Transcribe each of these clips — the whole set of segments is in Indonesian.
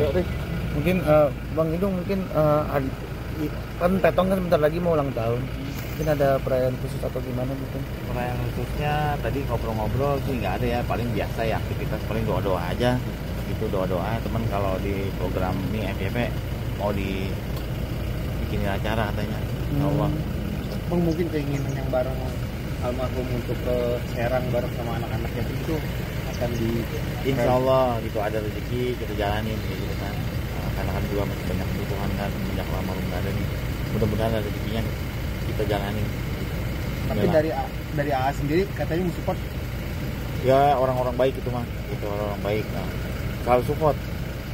Ya, Rick. Mungkin Bang Idung mungkin kan Petong kan bentar lagi mau ulang tahun. Mungkin ada perayaan khusus atau gimana gitu? Perayaan khususnya tadi ngobrol-ngobrol sih nggak ada ya, paling biasa ya aktivitas, paling doa-doa aja gitu, doa-doa. Teman kalau di program ini FYP mau dibikinin acara katanya, Insya Allah. Bang, mungkin keinginan yang bareng almarhum untuk ke Serang bareng sama anak-anak yatim itu akan di Insya Allah gitu ada rezeki kita jalanin kayak gitu kan. Karena kan juga masih banyak kebutuhan kan, banyak almarhum nggak ada nih. Mudah-mudahan ada rezekinya kita jalanin. Tapi dari AA sendiri katanya mau support. Ya orang-orang baik itu mah, itu orang-orang baik. Nah, kalau support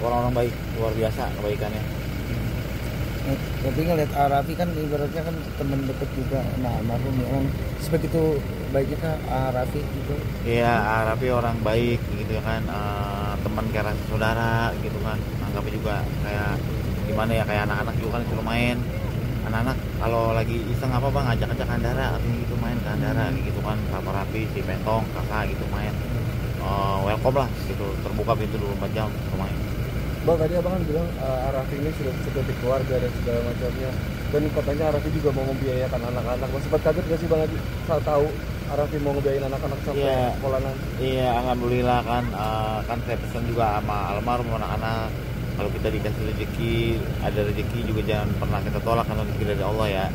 orang-orang baik luar biasa kebaikannya. Tapi ngeliat Arafi kan ibaratnya kan temen deket juga, nah almarhum ya emang sebegitu baiknya kan Arafi gitu. Iya, Arafi orang baik gitu kan, teman kayak saudara gitu kan. Anggapnya juga kayak gimana ya, kayak anak-anak juga kan suruh main. Anak-anak kalau lagi iseng apa bang, ajak-ajak Andara atau gitu main ke Andara gitu kan, Papa Rafi, si Petong, kakak gitu main. Welcome lah gitu, terbuka pintu 24 jam main. Bang, tadi abang kan bilang Arafi ini sudah seperti keluarga dan segala macamnya, dan katanya Arafi juga mau membiayakan anak-anak. Mas sempat kaget gak sih bang saat tahu Arafi mau ngebiayain anak-anak sampai sekolah nanti? Iya, alhamdulillah kan, kan saya pesan juga sama almarhum anak-anak, kalau kita dikasih rezeki, ada rezeki juga jangan pernah kita tolak karena rezeki dari Allah ya.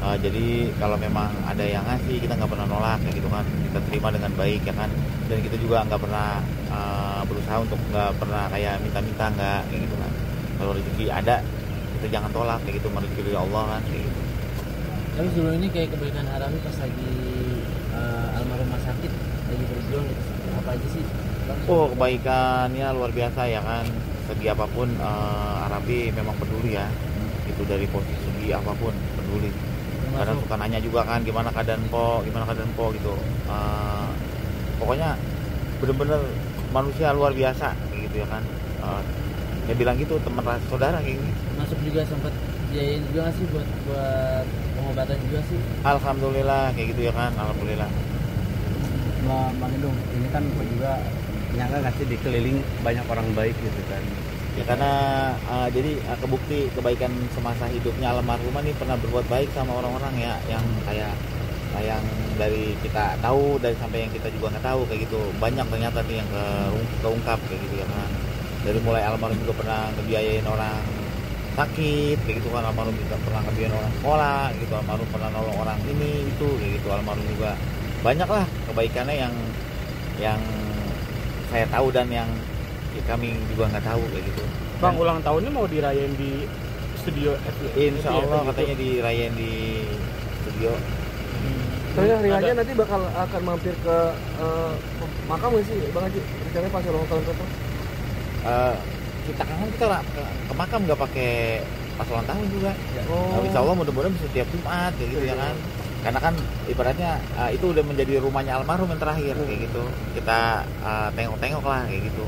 Jadi kalau memang ada yang ngasih, kita nggak pernah nolak kayak gitu kan, kita terima dengan baik ya kan. Dan kita juga nggak pernah berusaha untuk nggak pernah kayak minta-minta, nggak kayak gitu kan. Kalau rezeki ada, kita jangan tolak kayak gitu, rezeki dari Allah kan kayak gitu. Tapi sebelum ini kayak kebaikan Arafi pas lagi almarhumah sakit lagi berjuang gitu, apa aja sih? Oh, kebaikannya luar biasa ya kan. Segi apapun Arafi memang peduli ya. Itu dari posisi segi apapun peduli. Kadang suka nanya juga kan gimana keadaan po gitu. Pokoknya bener-bener manusia luar biasa kayak gitu ya kan. Dia bilang gitu, teman saudara kayak gitu. Masuk juga sempat biayain juga nggak sih buat pengobatan juga sih? Alhamdulillah kayak gitu ya kan, alhamdulillah. Bang Idung, ini kan juga nyangka nggak sih dikeliling banyak orang baik gitu kan? Ya karena jadi kebukti kebaikan semasa hidupnya almarhumah nih pernah berbuat baik sama orang-orang ya, yang kayak yang dari kita tahu, dari sampai yang kita juga nggak tahu kayak gitu. Banyak ternyata nih yang keungkap kayak gitu ya kan. Dari mulai almarhum juga pernah ngebiayain orang sakit kayak gitu kan, almarhum juga pernah ngebiayain orang sekolah gitu, almarhum pernah nolong orang ini itu kayak gitu, almarhum juga banyak lah kebaikannya yang saya tahu dan yang kami juga nggak tahu kayak gitu. Bang, ulang tahunnya mau dirayain di studio Insya Allah katanya dirayain di studio. Soalnya Rianya nanti akan mampir ke makam nggak sih Bang Haji? Rencananya pas ulang tahun itu? Kita kan ke makam nggak pakai pas ulang tahun juga. Oh. Insya Allah mudah-mudahan bisa tiap Jumat kayak gitu ya kan. Karena kan ibaratnya itu udah menjadi rumahnya almarhum yang terakhir kayak gitu. Kita tengok-tengok lah kayak gitu.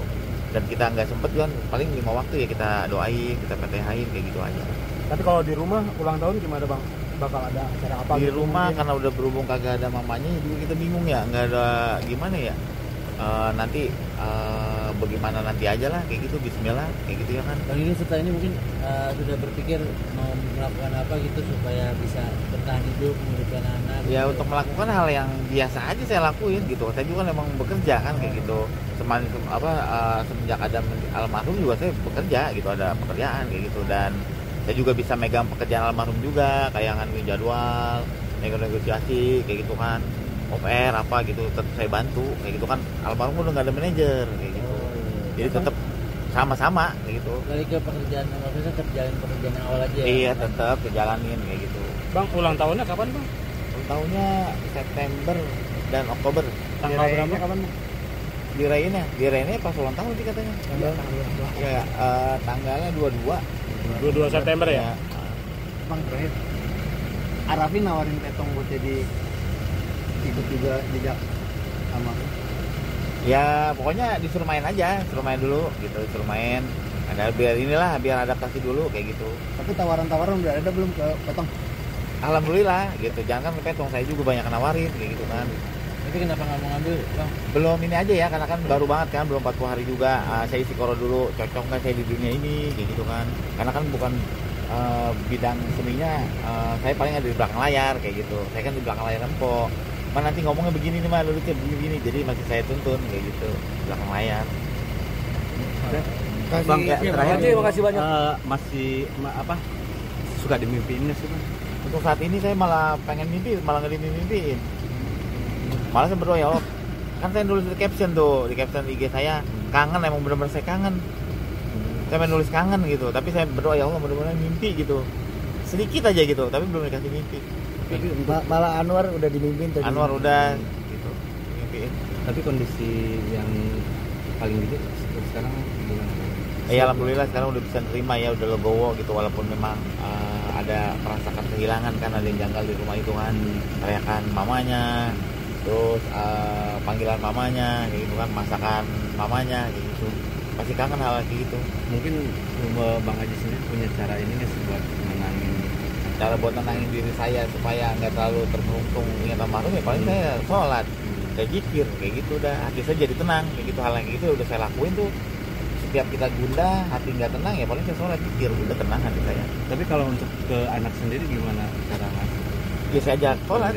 Dan kita nggak sempet kan, paling 5 waktu ya kita doain, kita PTH-in kayak gitu aja. Tapi kalau di rumah ulang tahun gimana Bang? Bakal ada acara apa? Di gitu rumah mungkin? karena udah berhubung kagak ada mamanya juga kita bingung ya, nggak ada gimana ya. Nanti bagaimana nanti aja lah kayak gitu, bismillah kayak gitu ya kan. Bang ini setelah ini mungkin sudah berpikir mau melakukan apa gitu supaya bisa bertahan hidup, menghidupkan anak. Ya gitu. untuk melakukan hal yang biasa aja saya lakuin gitu. Saya juga kan emang bekerja kan kayak gitu. Semenjak ada almarhum juga saya bekerja gitu, ada pekerjaan kayak gitu, dan saya juga bisa megang pekerjaan almarhum juga, kayak nganuin jadwal, negosiasi kayak gitu kan, OPR apa gitu, tetap saya bantu kayak gitu kan. Almarhum udah nggak ada manajer kayak gitu, jadi tetap sama-sama kayak gitu. Balik ke pekerjaan awal, saya tetap jalan pekerjaan awal aja ya. Iya, tetap dijalanin kayak gitu. Bang, ulang tahunnya kapan Bang? Ulang tahunnya September dan Oktober. Tanggal berapa kapan? Dirayainnya pas ulang tahun sih katanya. Ya, tanggalnya 22 September ya? Bang terakhir, Arafi nawarin Petong buat jadi ikut juga jejak sama. Ya pokoknya disuruh main aja, suruh main dulu gitu, disuruh main. Biar adaptasi dulu kayak gitu. Tapi tawaran-tawaran udah ada belum ke Petong? Alhamdulillah gitu, jangan kan Petong, saya juga banyak nawarin kayak gitu kan. Tapi kenapa nggak mau ngambil, Bang? Belum ini aja ya, karena kan baru banget kan, belum 40 hari juga. Saya isi koro dulu, cocok nggak saya di dunia ini, kayak gitu kan. Karena kan bukan bidang seninya, saya paling ada di belakang layar kayak gitu. Saya kan di belakang layar empok. Mana nanti ngomongnya begini nih mah, lurusnya begini, jadi masih saya tuntun kayak gitu di belakang layar. Bang, ya, terakhir terima kasih banyak. Masih apa? Suka dimimpiin nggak sih, Bang? Untuk saat ini saya malah pengen mimpi, malah nggak dimimpiin. Malah saya berdoa, ya Allah, kan saya nulis di caption tuh, di caption IG saya, kangen, emang benar-benar saya kangen. Saya pengen nulis kangen gitu, tapi saya berdoa, ya Allah, mudah-mudahan mimpi gitu. Sedikit aja gitu, tapi belum dikasih mimpi. Tapi malah Anwar udah dimimpin tadi. Anwar udah gitu, mimpiin. Tapi kondisi yang paling gede sekarang gimana? Ya alhamdulillah sekarang udah bisa nerima ya, udah legowo gitu, walaupun memang ada merasakan kehilangan kan, ada yang janggal di rumah itu kan, teriakan mamanya, terus panggilan mamanya kayak gitu kan, masakan mamanya kayak gitu, pasti kangen hal kayak gitu. Mungkin Bang Haji sendiri punya cara ini nggak sih buat menenangin? Cara buat tenangin diri saya supaya nggak terlalu terberuntung ingat almarhum, ya paling saya sholat, saya zikir kayak gitu, udah hati saya jadi tenang kayak gitu. Hal yang kayak gitu udah saya lakuin tuh. Setiap kita gundah, hati nggak tenang, ya paling saya sholat, zikir, udah tenang hati saya. Tapi kalau untuk ke anak sendiri gimana cara ngasih? Ya saya ajak sholat,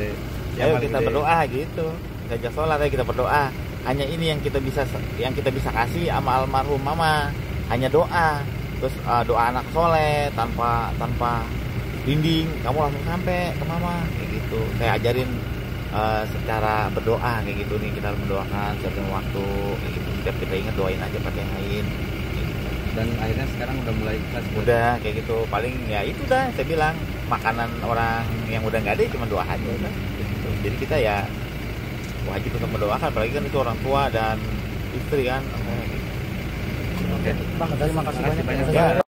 ayo kita berdoa gitu, kita ajak sholat, ayo kita berdoa. Hanya ini yang kita bisa kasih sama almarhum mama, hanya doa. Terus doa anak soleh tanpa dinding, kamu langsung sampai ke mama kayak gitu. Saya ajarin secara berdoa kayak gitu nih, kita mendoakan setiap waktu kayak gitu. Setiap kita ingat doain aja pakai yang lain kayak gitu. Dan akhirnya sekarang udah mulai ikhlas. Udah kayak gitu, paling ya itu dah saya bilang, makanan orang yang udah nggak ada cuma doa aja udah gitu. Jadi kita ya wajib untuk mendoakan, apalagi kan itu orang tua dan istri kan. Oke. Bang, terima kasih banyak. Ya.